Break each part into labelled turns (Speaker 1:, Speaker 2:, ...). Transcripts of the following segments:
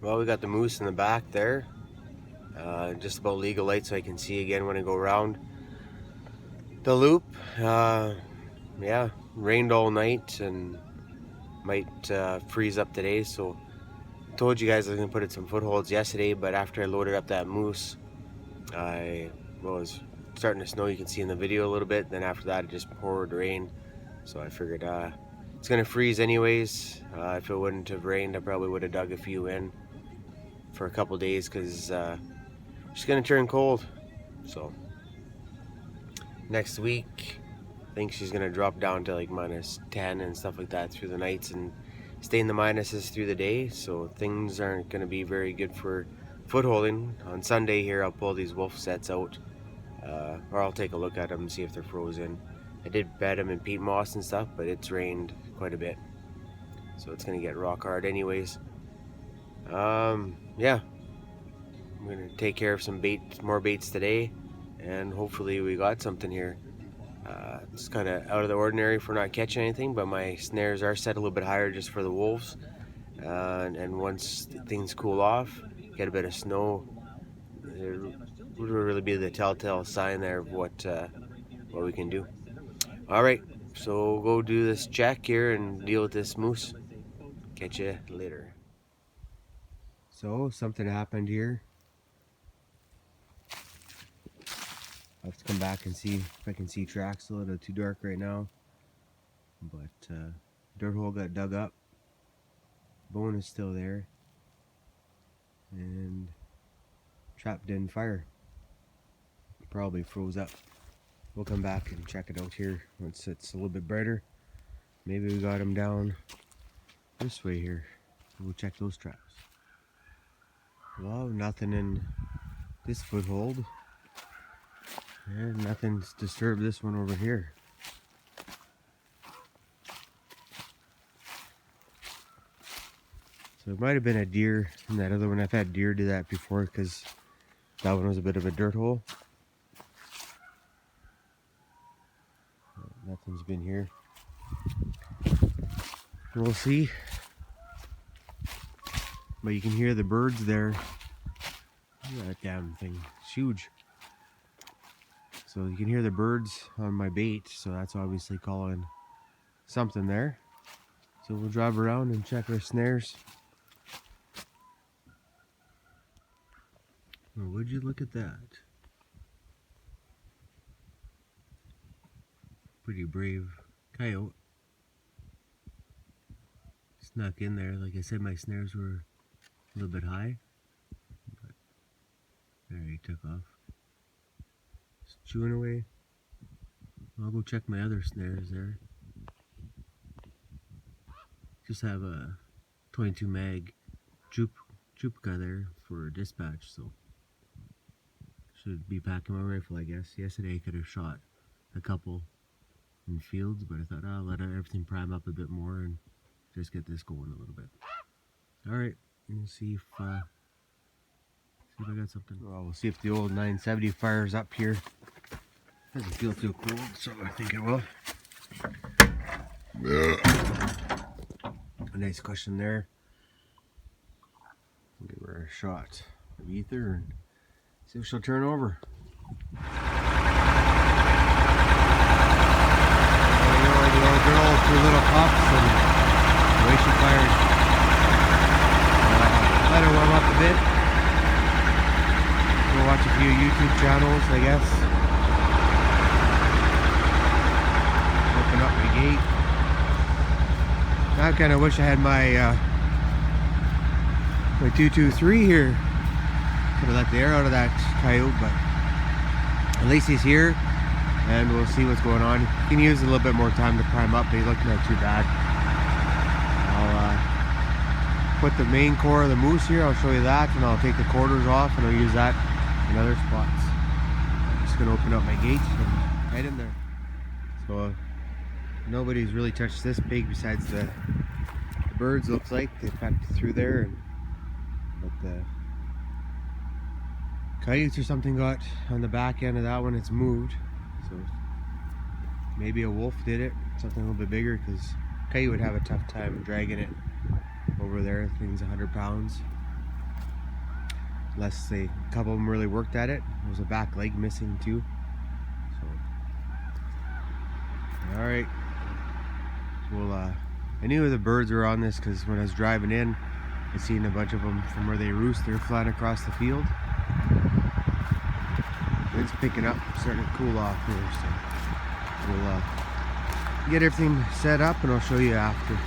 Speaker 1: Well, we got the moose in the back there. Just about legal light so I can see again when I go around the loop. Yeah, rained all night and might freeze up today. So I told you guys I was going to put in some footholds yesterday, but after I loaded up that moose, well, it was starting to snow. You can see in the video a little bit. Then after that, it just poured rain. So I figured it's going to freeze anyways. If it wouldn't have rained, I probably would have dug a few in for a couple days because it's going to turn cold. So next week, I think she's going to drop down to like -10 and stuff like that through the nights and stay in the minuses through the day. So things aren't going to be very good for footholding. On Sunday here, I'll pull these wolf sets out. Or I'll take a look at them and see if they're frozen. I did bed them in peat moss and stuff, but it's rained quite a bit. So it's going to get rock hard anyways. Yeah. I'm going to take care of some more baits today. And hopefully we got something here. It's kind of out of the ordinary for not catching anything, but my snares are set a little bit higher just for the wolves. And once things cool off, get a bit of snow, it would really be the telltale sign there of what we can do. All right, so go do this check here and deal with this moose. Catch you later. So something happened here. I'll have to come back and see if I can see tracks. A little too dark right now, but dirt hole got dug up. Bone is still there, and trap didn't fire. Probably froze up. We'll come back and check it out here once it's a little bit brighter. Maybe we got him down this way here. We'll check those traps. Well, nothing in this foothold. And nothing's disturbed this one over here. So it might have been a deer in that other one. I've had deer do that before because that one was a bit of a dirt hole. Nothing's been here. We'll see. But you can hear the birds there. Look at that damn thing. It's huge. So you can hear the birds on my bait. So that's obviously calling something there. So we'll drive around and check our snares. Oh, would you look at that? Pretty brave coyote. Snuck in there. Like I said, my snares were a little bit high. But there, he took off. Just chewing away. I'll go check my other snares there. Just have a 22 mag Jupica there for dispatch, so should be packing my rifle, I guess. Yesterday I could have shot a couple in fields, but I thought I'll let everything prime up a bit more and just get this going a little bit. Alright, we'll see if I got something. Well, we'll see if the old 970 fires up here. Doesn't feel too cold, so I think it will. A nice cushion there. Give her a shot of ether and see if she'll turn over. The old girl with her little pups and the way she fired. Let her warm up a bit. We'll watch a few YouTube channels, I guess. Open up my gate. I kind of wish I had my my 223 here. Could have let the air out of that coyote, but at least he's here, and we'll see what's going on. He can use a little bit more time to prime up, but he looked not too bad. I'll put the main core of the moose here. I'll show you that, and I'll take the quarters off, and I'll use that in other spots. I'm just gonna open up my gate and head in there. So nobody's really touched this pig besides the birds. Looks like they packed through there, but the coyotes or something got on the back end of that one. It's moved, so maybe a wolf did it, something a little bit bigger, because coyote would have a tough time dragging it over there. Thing's 100 pounds. unless a couple of them really worked at it. There was a back leg missing too. So, all right. Well, I knew the birds were on this because when I was driving in, I seen a bunch of them from where they roost. They're flying across the field. Wind's picking up, starting to cool off here. So we'll get everything set up and I'll show you after.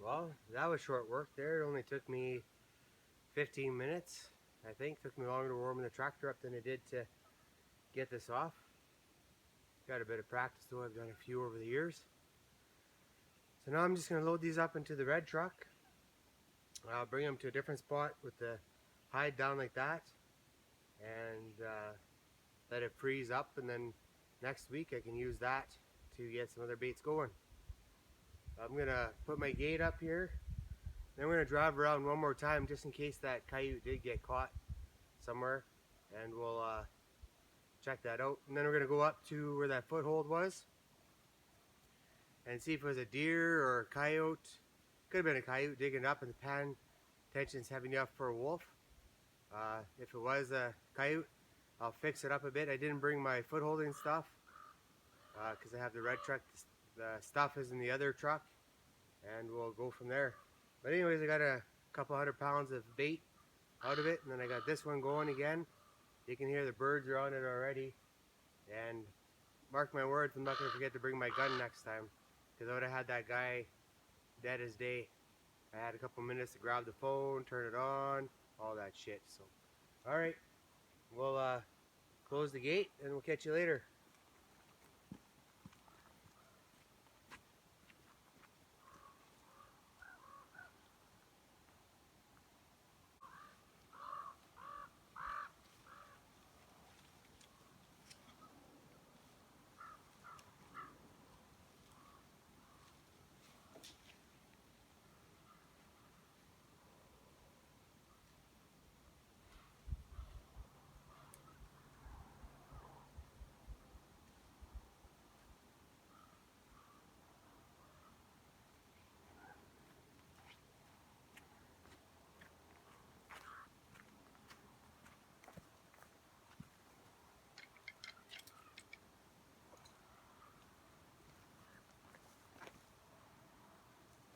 Speaker 1: Well, that was short work there. It only took me 15 minutes. I think took me longer to warm the tractor up than it did to get this off. Got a bit of practice though. I've done a few over the years. So now I'm just going to load these up into the red truck. I'll bring them to a different spot with the hide down like that and let it freeze up, and then next week I can use that to get some other baits going. I'm going to put my gate up here. Then we're going to drive around one more time just in case that coyote did get caught somewhere, and we'll check that out. And then we're going to go up to where that foothold was and see if it was a deer or a coyote. Could have been a coyote digging up, and the pan tension's heavy enough for a wolf. If it was a coyote, I'll fix it up a bit. I didn't bring my foot holding stuff because I have the red truck. The stuff is in the other truck, and we'll go from there. But anyways, I got a couple 100 pounds of bait out of it, and then I got this one going again. You can hear the birds are on it already, and mark my words, I'm not going to forget to bring my gun next time, because I would have had that guy dead as day. I had a couple minutes to grab the phone, turn it on, all that shit. So, all right, we'll close the gate and we'll catch you later.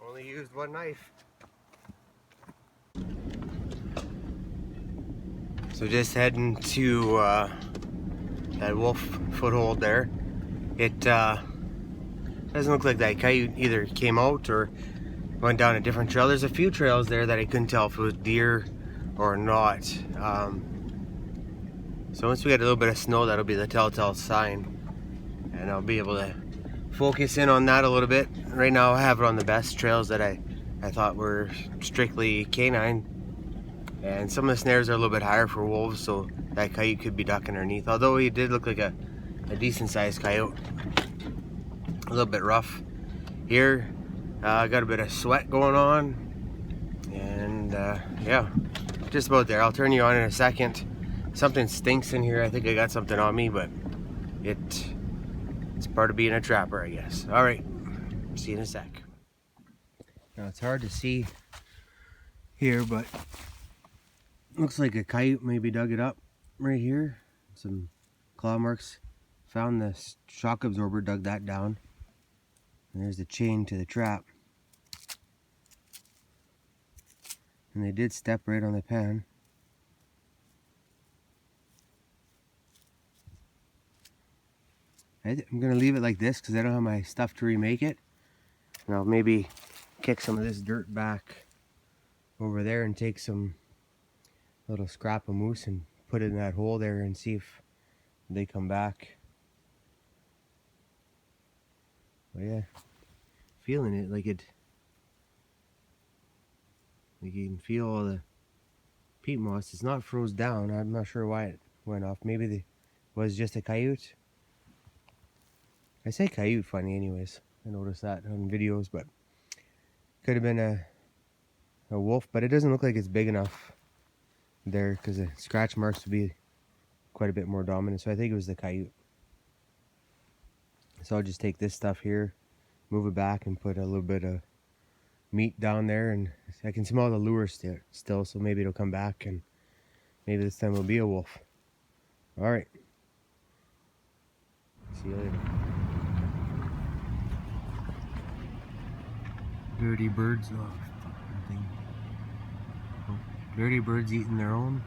Speaker 1: Only used one knife. So just heading to that wolf foothold there. It doesn't look like that coyote either came out or went down a different trail. There's a few trails there that I couldn't tell if it was deer or not. So once we get a little bit of snow, that'll be the telltale sign. And I'll be able to focus in on that a little bit. Right now I have it on the best trails that I thought were strictly canine. And some of the snares are a little bit higher for wolves, so that coyote could be ducking underneath. Although he did look like a decent sized coyote. A little bit rough. Here, I got a bit of sweat going on. And yeah, just about there. I'll turn you on in a second. Something stinks in here. I think I got something on me, but it's part of being a trapper, I guess. All right, see you in a sec. Now it's hard to see here, but looks like a coyote maybe dug it up right here. Some claw marks. Found the shock absorber, dug that down. And there's the chain to the trap. And they did step right on the pan. I'm gonna leave it like this because I don't have my stuff to remake it. And I'll maybe kick some of this dirt back over there and take some little scrap of moose and put it in that hole there and see if they come back. But yeah, feeling it like you can feel all the peat moss. It's not froze down. I'm not sure why it went off. Maybe it was just a coyote. I say coyote funny anyways. I noticed that on videos, but could have been a wolf, but it doesn't look like it's big enough there because the scratch marks would be quite a bit more dominant. So I think it was the coyote. So I'll just take this stuff here, move it back, and put a little bit of meat down there, and I can smell the lure still, so maybe it'll come back, and maybe this time it'll be a wolf. All right. See you later. Dirty birds. Oh, dirty birds eating their own.